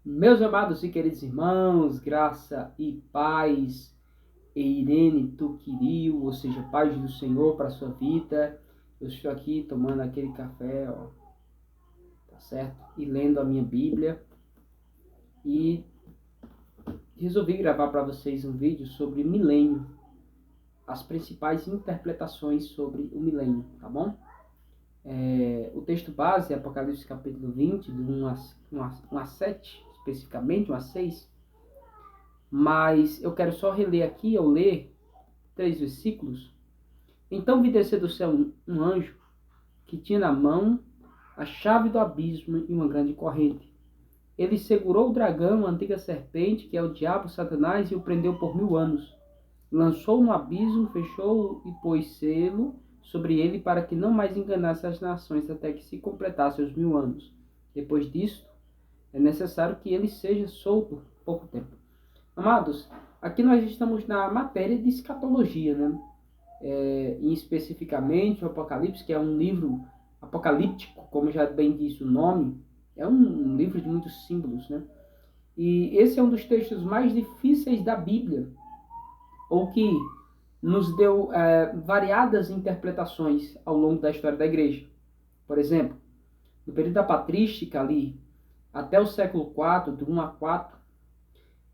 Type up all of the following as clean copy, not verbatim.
Meus amados e queridos irmãos, graça e paz, e Irene Tuquiril, ou seja, paz do Senhor para a sua vida. Eu estou aqui tomando aquele café, ó, tá certo? E lendo a minha Bíblia. E resolvi gravar para vocês um vídeo sobre o milênio, as principais interpretações sobre o milênio, tá bom? O texto base é Apocalipse capítulo 20, de 1 a 7, especificamente 1 a 6. Mas eu quero só reler aqui, eu ler 3 versículos. Então vi descer do céu um anjo que tinha na mão a chave do abismo e uma grande corrente. Ele segurou o dragão, a antiga serpente, que é o diabo, Satanás, e o prendeu por 1000 anos. Lançou-o no abismo, fechou-o e pôs selo sobre ele para que não mais enganasse as nações até que se completasse os 1000 anos. Depois disto, é necessário que ele seja solto por pouco tempo. Amados, aqui nós estamos na matéria de escatologia, né? E especificamente o Apocalipse, que é um livro apocalíptico, como já bem disse o nome, é um livro de muitos símbolos, né? E esse é um dos textos mais difíceis da Bíblia, ou que nos deu variadas interpretações ao longo da história da igreja. Por exemplo, no período da patrística ali, até o século IV, de 1 a 4,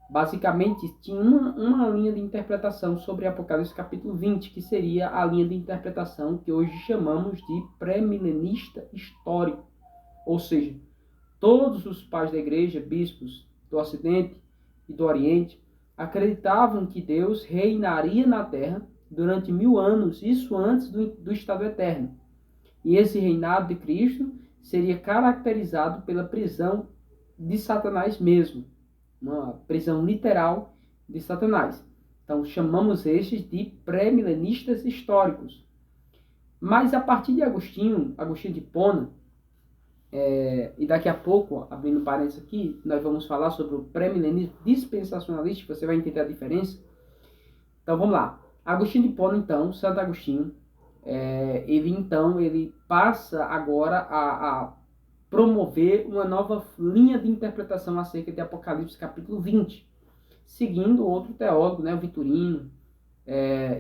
basicamente tinha uma linha de interpretação sobre Apocalipse capítulo 20, que seria a linha de interpretação que hoje chamamos de pré-milenista histórico. Ou seja, todos os pais da igreja, bispos do Ocidente e do Oriente, acreditavam que Deus reinaria na Terra durante 1000 anos, isso antes do estado eterno. E esse reinado de Cristo seria caracterizado pela prisão de Satanás mesmo, uma prisão literal de Satanás. Então, chamamos estes de pré-milenistas históricos. Mas a partir de Agostinho de Hipona, e daqui a pouco, abrindo parênteses aqui, nós vamos falar sobre o pré-milenismo dispensacionalista, você vai entender a diferença. Então, vamos lá. Agostinho de Hipona, então, Santo Agostinho, ele passa agora a promover uma nova linha de interpretação acerca de Apocalipse capítulo 20, seguindo outro teólogo, né, o Vitorino,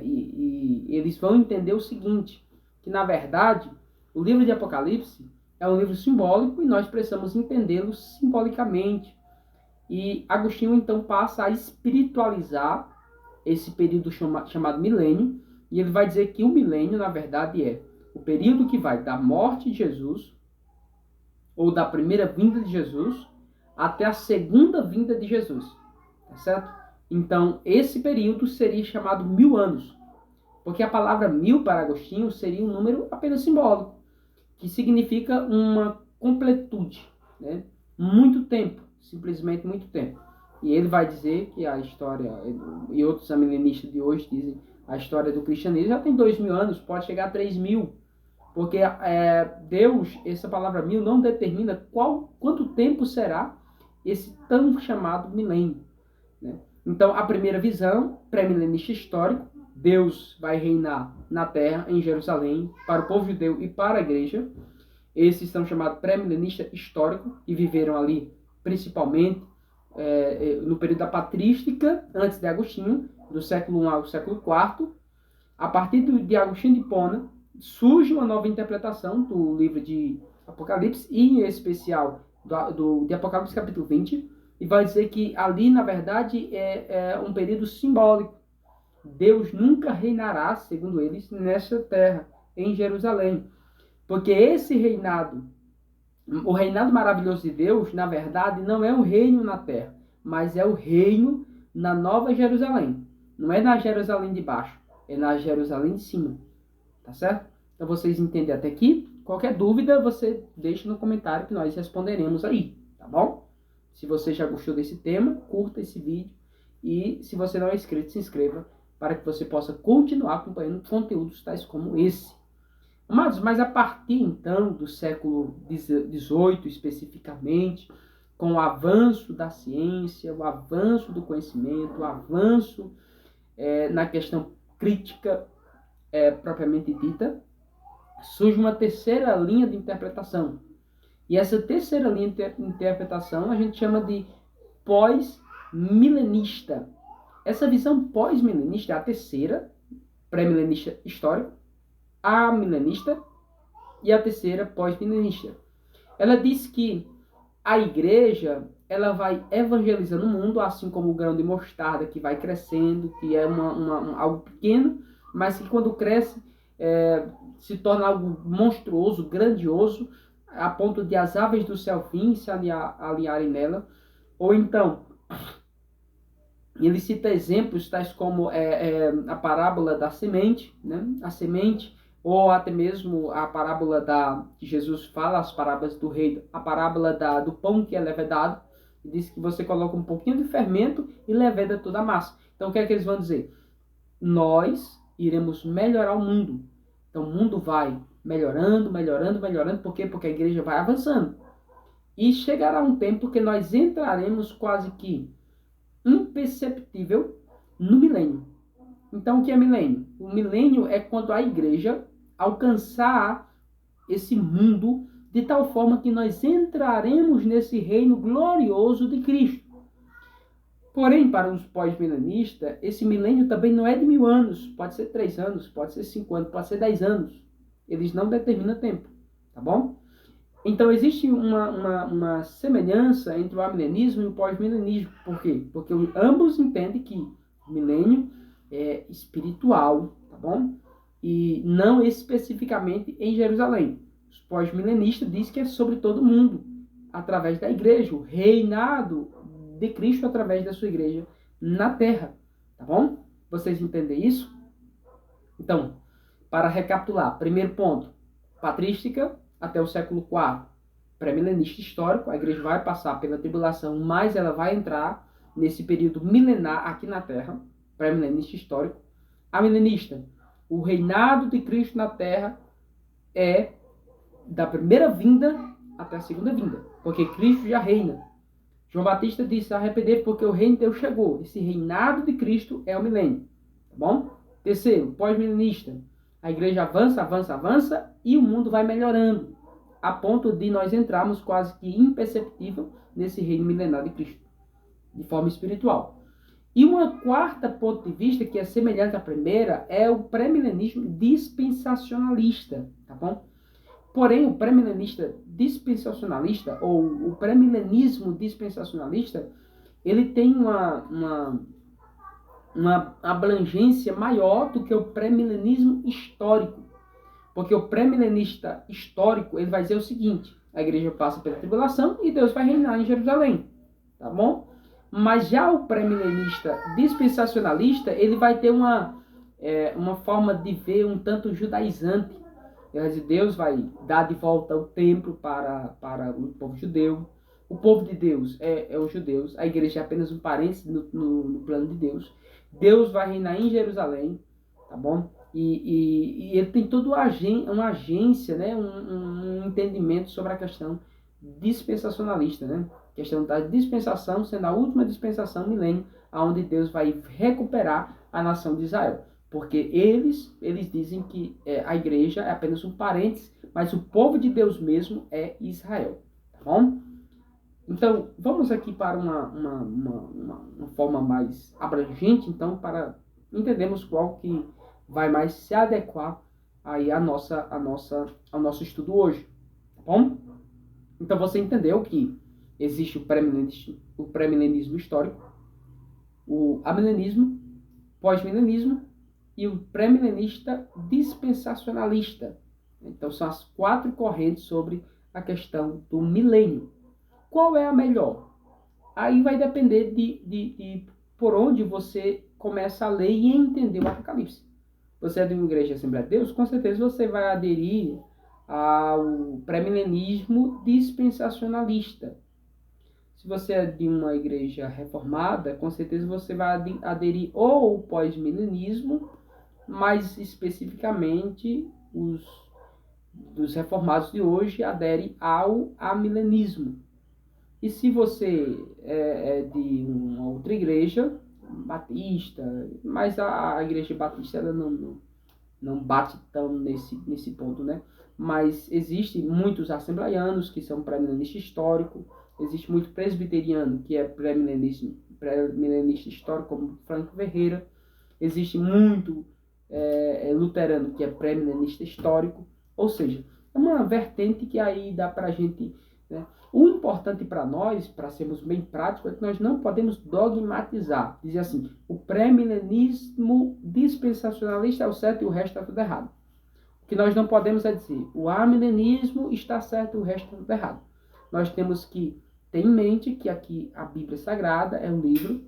e eles vão entender o seguinte, que na verdade o livro de Apocalipse é um livro simbólico e nós precisamos entendê-lo simbolicamente. E Agostinho então passa a espiritualizar esse período chamado milênio, e ele vai dizer que o milênio na verdade é o período que vai da morte de Jesus, ou da primeira vinda de Jesus, até a segunda vinda de Jesus, tá certo? Então, esse período seria chamado 1000 anos, porque a palavra 1000 para Agostinho seria um número apenas simbólico, que significa uma completude, né? Muito tempo, simplesmente muito tempo. E ele vai dizer que a história, e outros amilenistas de hoje dizem, a história do cristianismo já tem 2000 anos, pode chegar a 3000. Porque Deus, essa palavra 1000, não determina quanto tempo será esse tão chamado milênio, né? Então, a primeira visão, pré-milenista histórico, Deus vai reinar na terra, em Jerusalém, para o povo judeu e para a igreja. Esses são chamados pré-milenista histórico, e viveram ali, principalmente, no período da patrística, antes de Agostinho, do século I ao século IV. A partir de Agostinho de Hipona, surge uma nova interpretação do livro de Apocalipse, e em especial de Apocalipse capítulo 20, e vai dizer que ali, na verdade, é um período simbólico. Deus nunca reinará, segundo eles, nessa terra, em Jerusalém. Porque esse reinado, o reinado maravilhoso de Deus, na verdade, não é um reino na terra, mas é o reino na Nova Jerusalém. Não é na Jerusalém de baixo, é na Jerusalém de cima. Tá certo? Então vocês entendem até aqui? Qualquer dúvida, você deixa no comentário que nós responderemos aí, tá bom? Se você já gostou desse tema, curta esse vídeo. E se você não é inscrito, se inscreva para que você possa continuar acompanhando conteúdos tais como esse. Amados, mas a partir então do século XVIII especificamente, com o avanço da ciência, o avanço do conhecimento, o avanço na questão crítica propriamente dita, surge uma terceira linha de interpretação. E essa terceira linha de interpretação a gente chama de pós-milenista. Essa visão pós-milenista é a terceira, pré-milenista histórico, amilenista e a terceira pós-milenista. Ela diz que a igreja ela vai evangelizando o mundo, assim como o grão de mostarda que vai crescendo, que é algo pequeno, mas que quando cresce se torna algo monstruoso, grandioso, a ponto de as aves do céu virem se alinharem nela. Ou então, ele cita exemplos tais como a parábola da semente, né? A semente, ou até mesmo a parábola que Jesus fala, as parábolas do rei, a parábola do pão que é levedado, e diz que você coloca um pouquinho de fermento e leveda toda a massa. Então o que é que eles vão dizer? Nós iremos melhorar o mundo. Então o mundo vai melhorando, melhorando, melhorando. Por quê? Porque a igreja vai avançando. E chegará um tempo que nós entraremos quase que imperceptível no milênio. Então o que é milênio? O milênio é quando a igreja alcançar esse mundo de tal forma que nós entraremos nesse reino glorioso de Cristo. Porém, para os pós-milenistas, esse milênio também não é de 1000 anos. Pode ser 3 anos, pode ser 5 anos, pode ser 10 anos. Eles não determinam tempo, tá bom? Então, existe uma semelhança entre o amilenismo e o pós-milenismo. Por quê? Porque ambos entendem que o milênio é espiritual, tá bom? E não especificamente em Jerusalém. Os pós-milenistas dizem que é sobre todo mundo, através da igreja, o reinado de Cristo através da sua igreja na terra, tá bom? Vocês entendem isso? Então, para recapitular, primeiro ponto, patrística até o século IV, pré-milenista histórico, a igreja vai passar pela tribulação, mas ela vai entrar nesse período milenar aqui na terra, pré-milenista histórico. Amilenista, o reinado de Cristo na terra é da primeira vinda até a segunda vinda, porque Cristo já reina. João Batista disse: arrepender porque o reino de Deus chegou. Esse reinado de Cristo é o milênio, tá bom? Terceiro, pós-milenista, a igreja avança, avança, avança e o mundo vai melhorando, a ponto de nós entrarmos quase que imperceptível nesse reino milenar de Cristo, de forma espiritual. E uma quarta ponto de vista, que é semelhante à primeira, é o pré-milenismo dispensacionalista, tá bom? Porém, o pré-milenista dispensacionalista, ou o pré-milenismo dispensacionalista, ele tem uma abrangência maior do que o pré-milenismo histórico. Porque o pré-milenista histórico, ele vai dizer o seguinte: a igreja passa pela tribulação e Deus vai reinar em Jerusalém, tá bom? Mas já o pré-milenista dispensacionalista, ele vai ter uma forma de ver um tanto judaizante. Deus vai dar de volta o templo para o povo judeu. O povo de Deus é os judeus. A igreja é apenas um parênteses no plano de Deus. Deus vai reinar em Jerusalém, tá bom? E ele tem toda uma agência, né? um entendimento sobre a questão dispensacionalista, né? A questão da dispensação sendo a última dispensação milênio, onde Deus vai recuperar a nação de Israel. Porque eles dizem que a igreja é apenas um parênteses, mas o povo de Deus mesmo é Israel. Tá bom? Então, vamos aqui para uma forma mais abrangente, então, para entendermos qual que vai mais se adequar aí ao nosso estudo hoje. Tá bom? Então, você entendeu que existe o pré-milenismo histórico, o amilenismo, pós-milenismo, e o pré-milenista dispensacionalista. Então, são as 4 correntes sobre a questão do milênio. Qual é a melhor? Aí vai depender de por onde você começa a ler e entender o Apocalipse. Você é de uma igreja Assembleia de Deus, com certeza você vai aderir ao pré-milenismo dispensacionalista. Se você é de uma igreja reformada, com certeza você vai aderir ou ao pós-milenismo, mais especificamente dos reformados de hoje aderem ao amilenismo. E se você é de uma outra igreja, batista, mas a igreja batista ela não bate tão nesse ponto, né? Mas existem muitos assembleianos que são pré-milenistas históricos, Existe muito presbiteriano, que é pré-milenista histórico, como Franco Ferreira. Existe muito luterano, que é pré-milenista histórico. Ou seja, é uma vertente que aí dá para a gente... Né? O importante para nós, para sermos bem práticos, é que nós não podemos dogmatizar. Dizer assim, o pré-milenismo dispensacionalista é o certo e o resto está tudo errado. O que nós não podemos é dizer, o amilenismo está certo e o resto está tudo errado. Nós temos que ter em mente que aqui a Bíblia Sagrada é um livro.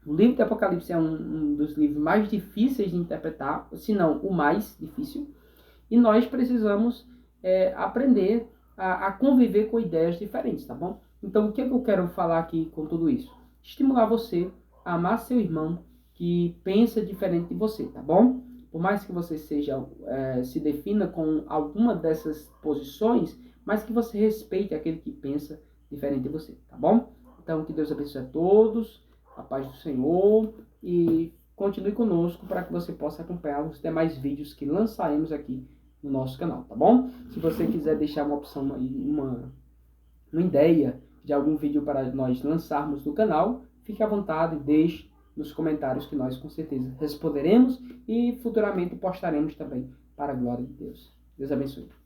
O livro de Apocalipse é um dos livros mais difíceis de interpretar, se não o mais difícil. E nós precisamos aprender a conviver com ideias diferentes, tá bom? Então, o que eu quero falar aqui com tudo isso? Estimular você a amar seu irmão que pensa diferente de você, tá bom? Por mais que você se defina com alguma dessas posições, mas que você respeite aquele que pensa diferente de você, tá bom? Então, que Deus abençoe a todos, a paz do Senhor, e continue conosco para que você possa acompanhar os demais vídeos que lançaremos aqui no nosso canal, tá bom? Se você quiser deixar uma opção, uma ideia de algum vídeo para nós lançarmos no canal, fique à vontade, deixe nos comentários que nós com certeza responderemos e futuramente postaremos também para a glória de Deus. Deus abençoe.